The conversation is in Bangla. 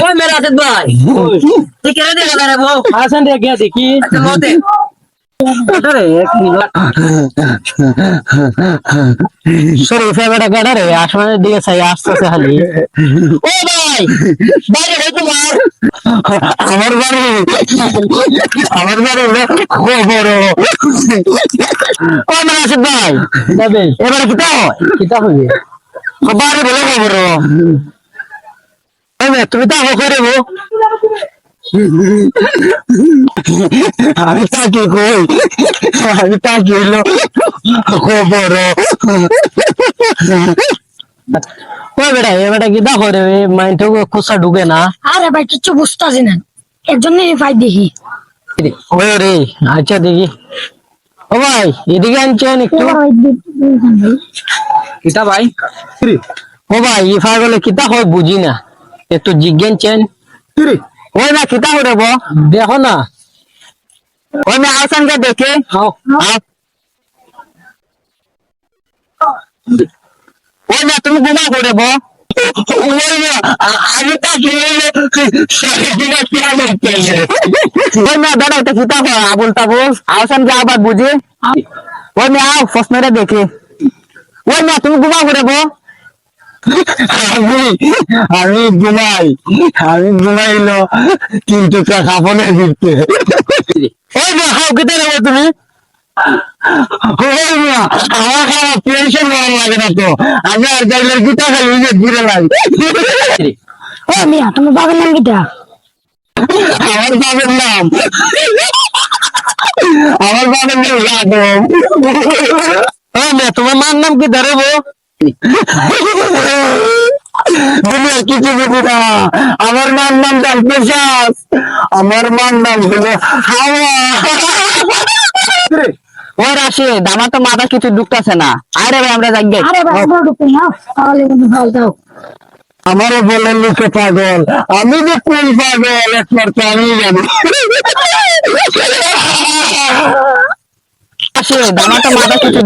ওই মেরা আসাদ ভাই তুই কেন দেখা না রে বউ হাসান রে গিয়া দেখি আচ্ছা মতে আরে এক মিনিট সরি ফেভারিট গাড়া রে আসমানের দিকে চাই আসতেছে খালি ও ভাই বাইরে হই তোমার আমার বাড়ি খবর ও না আসিফ ভাই যাবে এবারে কিতা হবে বাড়ি বলে খবর তুমি তো করে গো আমি তাকে কই আমি তাকে হলো খবর ওই বেটা এ বেটা কি দেখো রে মাইন্ড খুচা ঢুকে না আরে ভাই কিছু বুঝতেছি না এর জন্য ফাই দেখি ওই রে আচ্ছা দেখি ও ভাই এদিকে আনছেন একটু কিতা ভাই ও ভাই ই ফাগলে কিতা হয় বুঝি না একটু জিজ্ঞানছেন ওই না কিতা করে দেখো না ওই না আসানকে দেখে ওই না তুমি গুণা করে আমি তাকে ওই না দাদা এটা কিতা হয় আবুল তাবুল আসানকে আবার বুঝে ওই না আও ফসমেরা দেখে ওই না তুমি গুণা করে আমি ঘুমাইলো কিন্তু কাপড়ে দিতে ওই না হাও কেটে নেবো তুমি আমার খাওয়া পেনশন লাগে না তো আমি আর গাইলের গীতা খাই ঘুরে লাগে ও মিয়া তোমার বাবার নাম কিটা আমার বাবার নাম রাঘব তোমার মার নাম কি ধরবো কিছু বুঝি না আমার মার নাম পেশাস আমার মার নাম হলো হাওয়া ওই রাশিদ আমার তো মাথা কিছু ঢুকতেছে না আরে ভাই আমরা যাই আরে ভাই আমার ঢুকে নাও তাহলে কিন্তু ভালো দাও আমারও বলে লোকে পাগল আমি যে কোন পাগল একমাত্র আমি জানি রাশিদ আমার তো মাথা কিছু